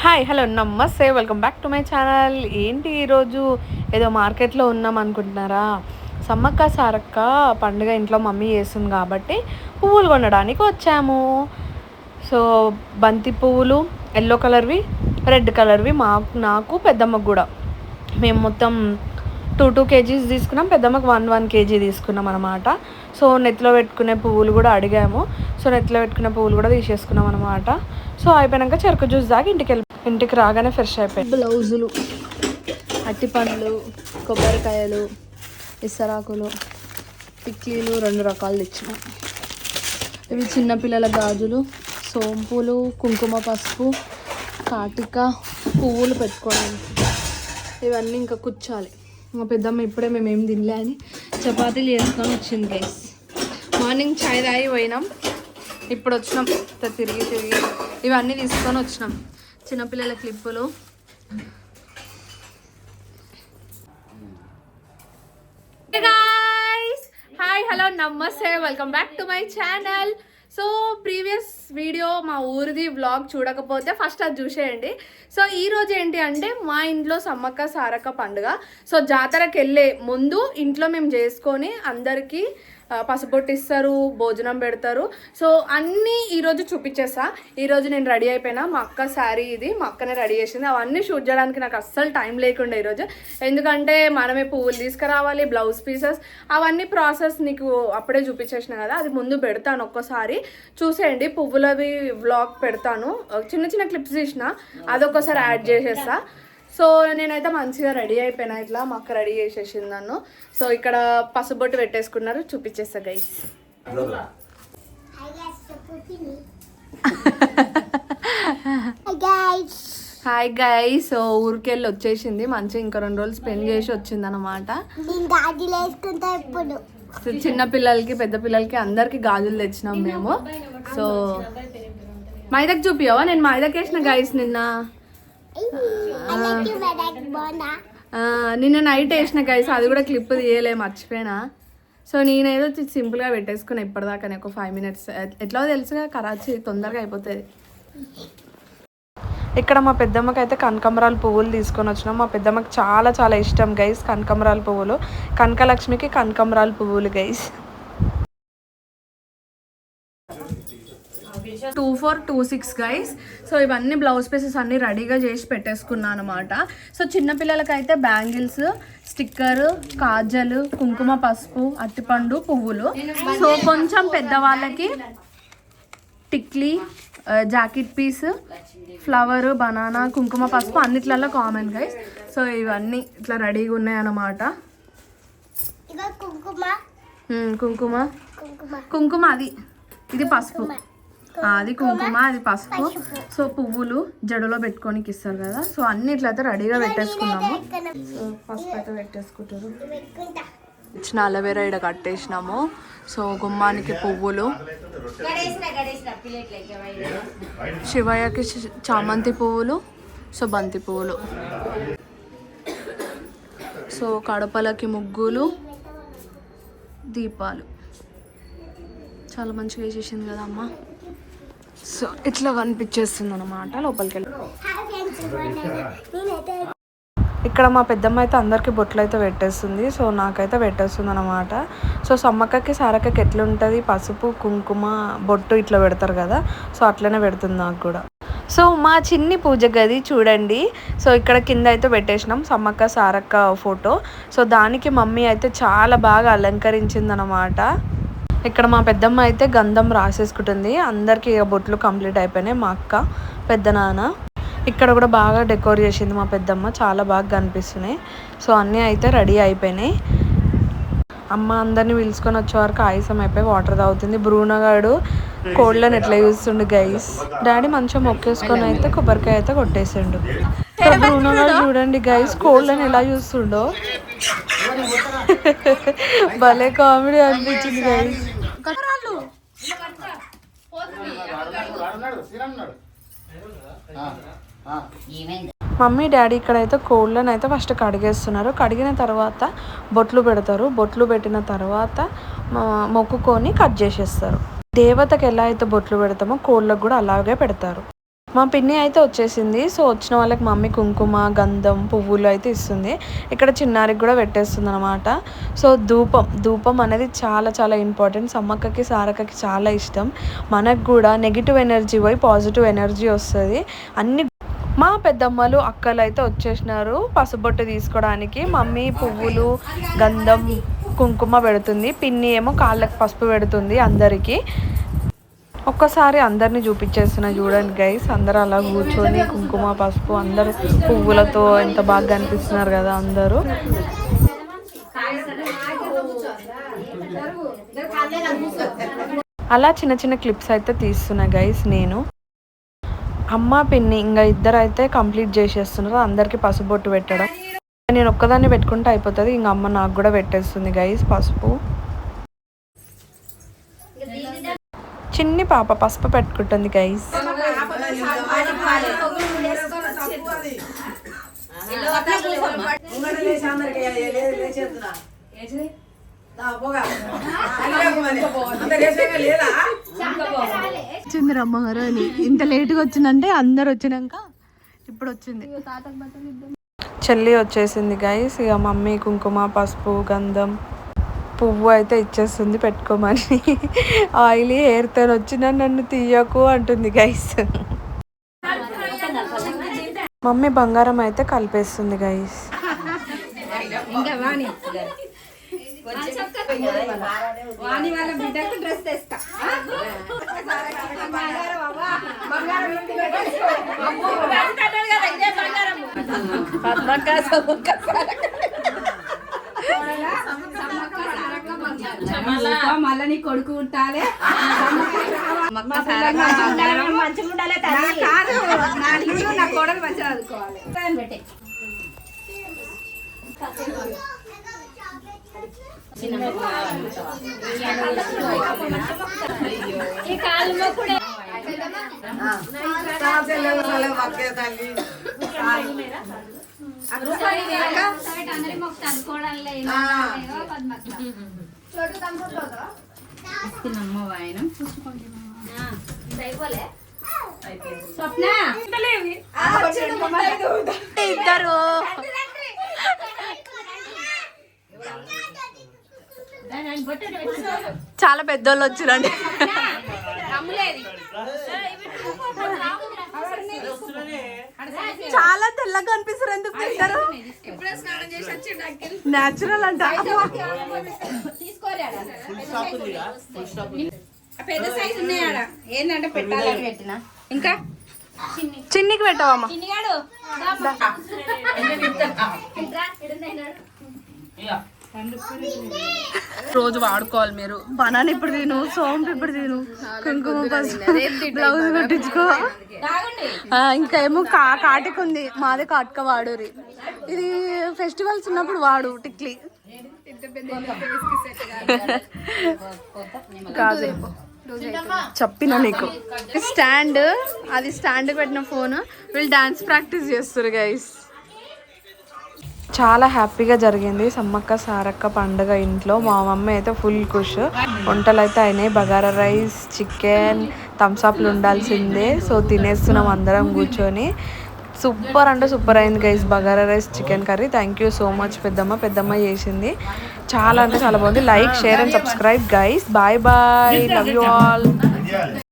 Hi hello నమస్తే welcome back to my channel. ఏంటి ఈరోజు ఏదో మార్కెట్లో ఉన్నాం అనుకుంటున్నారా? సమ్మక్క సారక్క పండుగ ఇంట్లో మమ్మీ చేస్తుంది కాబట్టి పువ్వులు కొనడానికి వచ్చాము. సో బంతి పువ్వులు ఎల్లో కలర్వి, రెడ్ కలర్వి నాకు పెద్దమ్మకు కూడా మేము మొత్తం 2 kgs తీసుకున్నాం. పెద్దమ్మకు 1 kg తీసుకున్నాం అనమాట. సో నెత్తిలో పెట్టుకునే పువ్వులు కూడా అడిగాము. సో నెత్తిలో పెట్టుకునే పువ్వులు కూడా తీసేసుకున్నాం అనమాట. సో అయిపోయాక చెరుకు జ్యూస్ దాకా ఇంటికి రాగానే ఫ్రెష్ అయిపోయాయి. బ్లౌజులు, అట్టిపండ్లు, కొబ్బరికాయలు, ఇసరాకులు, టిక్కీలు 2 రకాలు తెచ్చినాం. ఇవి చిన్నపిల్లల గాజులు, సోంపులు, కుంకుమ, పసుపు, కాటిక, పువ్వులు పెట్టుకోవడానికి. ఇవన్నీ ఇంకా కుచ్చాలి. మా పెద్దమ్మ ఇప్పుడే మేమేం తినలే అని చపాతీలు చేసుకొని వచ్చింది గైస్. మార్నింగ్ చాయ్ తాగి పోయినాం, ఇప్పుడు వచ్చినాం తిరిగి ఇవన్నీ తీసుకొని వచ్చినాం. చిన్నపిల్లల క్లిప్పులు, హాయ్ హలో నమస్తే welcome back to my channel. So previous video మా ఊరిది వ్లాగ్ చూడకపోతే ఫస్ట్ అది చూసేయండి. సో ఈరోజు ఏంటి అంటే మా ఇంట్లో సమ్మక్క సారక్క పండుగ. సో జాతరకి వెళ్ళే ముందు ఇంట్లో మేము చేసుకొని అందరికీ పసుపొట్టు ఇస్తారు, భోజనం పెడతారు. సో అన్నీ ఈరోజు చూపించేస్తా. ఈరోజు నేను రెడీ అయిపోయినా. మా అక్క శారీ ఇది మా అక్కనే రెడీ చేసింది. అవన్నీ షూట్ చేయడానికి నాకు అస్సలు టైం లేకుండా ఈరోజు, ఎందుకంటే మనమే పువ్వులు తీసుకురావాలి, బ్లౌజ్ పీసెస్, అవన్నీ ప్రాసెస్ నీకు అప్పుడే చూపించేసిన కదా, అది ముందు పెడతాను. ఒక్కసారి చూసేయండి. పువ్వులవి వ్లాగ్ పెడతాను, చిన్న చిన్న క్లిప్స్ తీసిన, అదొక్కసారి యాడ్ చేసేస్తా. సో నేనైతే మంచిగా రెడీ అయిపోయినా. ఇట్లా మా అక్క రెడీ చేసేసింది నన్ను. సో ఇక్కడ పసుబొట్టు పెట్టేసుకున్నారు, చూపించేస్తా గైస్. Hi guys. సో ఊరికెళ్ళి వచ్చేసింది మంచిగా, ఇంకా 2 రోజులు స్పెండ్ చేసి వచ్చింది అనమాట. చిన్న పిల్లలకి, పెద్ద పిల్లలకి అందరికి గాజులు తెచ్చినాం మేము. సో మైదాకి చూపియవా? నేను మైదాకి వేసిన గైస్ నిన్న నైట్ వేసిన గైస్, అది కూడా క్లిప్ తీయలే, మర్చిపోయినా. సో నేనేదో సింపుల్గా పెట్టేసుకున్నా ఇప్పటిదాకా, ఒక 5 minutes. ఎట్లా తెలుసుగా, కరాచీ తొందరగా అయిపోతుంది. ఇక్కడ మా పెద్దమ్మకి అయితే కనకాంబరాల పువ్వులు తీసుకొని వచ్చినాం. మా పెద్దమ్మకి చాలా చాలా ఇష్టం గైస్ కనకాంబరాల పువ్వులు. కనకలక్ష్మికి కనకాంబరాల పువ్వులు గైస్. 2426 గైస్. సో ఇవన్నీ బ్లౌజ్ పీసెస్ అన్నీ రెడీగా చేసి పెట్టేసుకున్నాను అనమాట. సో చిన్నపిల్లలకి అయితే బ్యాంగిల్స్, స్టిక్కర్, కాజలు, కుంకుమ, పసుపు, అట్టిపండు, పువ్వులు. సో కొంచెం పెద్దవాళ్ళకి టిక్లీ, జాకెట్ పీస్, ఫ్లవర్, బనానా, కుంకుమ, పసుపు అన్నిట్లలో కామన్ గైస్. సో ఇవన్నీ ఇట్లా రెడీగా ఉన్నాయి అన్నమాట. కుంకుమ అది, ఇది పసుపు, అది కుంకుమ, అది పసుపు. సో పువ్వులు జడలో పెట్టుకోనికి ఇస్తారు కదా. సో అన్ని ఇట్లయితే రెడీగా పెట్టేసుకున్నాము. సో పసుపు అయితే పెట్టేసుకుంటారు. ఇచ్చిన అలవేరా ఇక్కడ కట్టేసినాము. సో గుమ్మానికి పువ్వులు, శివయ్యకి చామంతి పువ్వులు, సో బంతి పువ్వులు, సో కడపలకి ముగ్గులు, దీపాలు. చాలా మంచిగా వేసేసింది కదా అమ్మ. సో ఇట్లా కనిపించేస్తుంది అనమాట లోపలికి వెళ్ళి. ఇక్కడ మా పెద్దమ్మ అయితే అందరికీ బొట్లు అయితే పెట్టేస్తుంది. సో నాకైతే పెట్టేస్తుంది అనమాట. సో సమ్మక్కకి సారక్కకి ఎట్లుంటుంది, పసుపు, కుంకుమ, బొట్టు ఇట్లా పెడతారు కదా, సో అట్లనే పెడుతుంది నాకు కూడా. సో మా చిన్ని పూజ గది చూడండి. సో ఇక్కడ కింద అయితే పెట్టేసినాం సమ్మక్క సారక్క ఫోటో. సో దానికి మమ్మీ అయితే చాలా బాగా అలంకరించింది అనమాట. ఇక్కడ మా పెద్దమ్మ అయితే గంధం రాసేసుకుంటుంది. అందరికీ బొట్లు కంప్లీట్ అయిపోయినాయి. మా అక్క, పెద్ద నాన్న ఇక్కడ కూడా బాగా డెకోర్ చేసింది మా పెద్దమ్మ, చాలా బాగా కనిపిస్తున్నాయి. సో అన్నీ అయితే రెడీ అయిపోయినాయి. అమ్మ అందరినీ పిలుచుకొని వచ్చే వరకు ఆయాసం అయిపోయి వాటర్ తాగుతుంది. బ్రూనగాడు కోళ్ళని ఎట్లా చూస్తుండు గైస్. డాడీ మంచిగా మొక్కేసుకొని అయితే కొబ్బరికాయ అయితే కొట్టేసిండు. బ్రూనగాడు చూడండి గైస్, కోళ్ళని ఎలా చూస్తుండో, భలే కామెడీ అనిపించింది గైస్. మమ్మీ డాడీ ఇక్కడైతే కోళ్ళని అయితే ఫస్ట్ కడిగేస్తున్నారు. కడిగిన తర్వాత బొట్లు పెడతారు. బొట్లు పెట్టిన తర్వాత మొక్కుకొని కట్ చేసేస్తారు. దేవతకి ఎలా అయితే బొట్లు పెడతామో కోళ్ళకు కూడా అలాగే పెడతారు. మా పిన్ని అయితే వచ్చేసింది. సో వచ్చిన వాళ్ళకి మమ్మీ కుంకుమ, గంధం, పువ్వులు అయితే ఇస్తుంది. ఇక్కడ చిన్నారికి కూడా పెట్టేస్తుంది అనమాట. సో ధూపం అనేది చాలా చాలా ఇంపార్టెంట్. సమ్మక్కకి సారక్కకి చాలా ఇష్టం. మనకు కూడా నెగిటివ్ ఎనర్జీ పోయి పాజిటివ్ ఎనర్జీ వస్తుంది. అన్ని మా పెద్దమ్మలు అక్కలు అయితే వచ్చేసినారు పసుబొట్టు తీసుకోవడానికి. మమ్మీ పువ్వులు, గంధం, కుంకుమ పెడుతుంది. పిన్ని ఏమో కాళ్ళకి పసుపు పెడుతుంది అందరికీ. ఒక్కసారి అందరినీ చూపించేస్తున్నా చూడండి గైస్. అందరూ అలా కూర్చొని కుంకుమ, పసుపు, అందరూ పువ్వులతో ఎంత బాగా కనిపిస్తున్నారు కదా అందరూ. అలా చిన్న చిన్న క్లిప్స్ అయితే తీస్తున్నా గైస్ నేను. అమ్మ పిన్ని ఇంకా ఇద్దరు అయితే కంప్లీట్ చేసేస్తున్నారు అందరికి పసుబొట్టు పెట్టడం. నేను ఒక్కదాన్ని పెట్టుకుంటే అయిపోతుంది. ఇంక అమ్మ నాకు కూడా పెట్టేస్తుంది గైస్ పసుపు. చిన్ని పాప పసుపు పెట్టుకుంటుంది గైస్. వచ్చింది రమ్మగారు అని ఇంత లేటుగా వచ్చిందంటే అందరు వచ్చినాక ఇప్పుడు వచ్చింది. చెల్లి వచ్చేసింది గైస్. ఇక మమ్మీ కుంకుమ, పసుపు, గంధం, పువ్వు అయితే ఇచ్చేస్తుంది పెట్టుకోమని. ఆయిలీ హెయిర్తో వచ్చినా నన్ను తీయకు అంటుంది గైస్. మమ్మీ బంగారం అయితే కలిపేస్తుంది గైస్. మళ్ళా నీ కొడుకు ఉంటాలే నా కోడలు మంచిగా చదువుకోవాలి. ఇద్దరు చాలా పెద్దోళ్ళు వచ్చిరండి. చాలా తెల్లగా కనిపిస్తారు. ఎందుకు తింటారు? న్యాచురల్ అంట. పెద్ద సైజు ఉన్నాయాడ ఏంటంటే పెట్టాలని పెట్టినా ఇంకా చిన్నికి పెట్టావమ్మా. రోజు వాడుకోవాలి మీరు. బనానా ఇప్పుడు తిను, సోంపు ఇప్పుడు తిను, కుంకుమ పసుపు, బ్లౌజ్ కుట్టించుకో. ఇంకా ఏమో కాటికి ఉంది, మాదే కాటుక వాడురి. ఇది ఫెస్టివల్స్ ఉన్నప్పుడు వాడు టిక్లీ. కాదు చెప్పిన నీకు. స్టాండ్, అది స్టాండ్ పెట్టిన ఫోన్. వీళ్ళు డాన్స్ ప్రాక్టీస్ చేస్తారు గైస్. చాలా హ్యాపీగా జరిగింది సమ్మక్క సారక్క పండుగ ఇంట్లో. మా మమ్మీ అయితే ఫుల్ ఖుష్. వంటలు అయితే అయినాయి. బగారా రైస్, చికెన్, థమ్స్అప్లు ఉండాల్సిందే. సో తినేస్తున్నాం అందరం కూర్చొని. సూపర్ అంటే సూపర్ అయింది guys bagara rice, chicken curry. Thank you so much పెద్దమ్మ చేసింది. చాలా అంటే చాలా బాగుంది. Like, share and subscribe guys. Bye bye, love you all.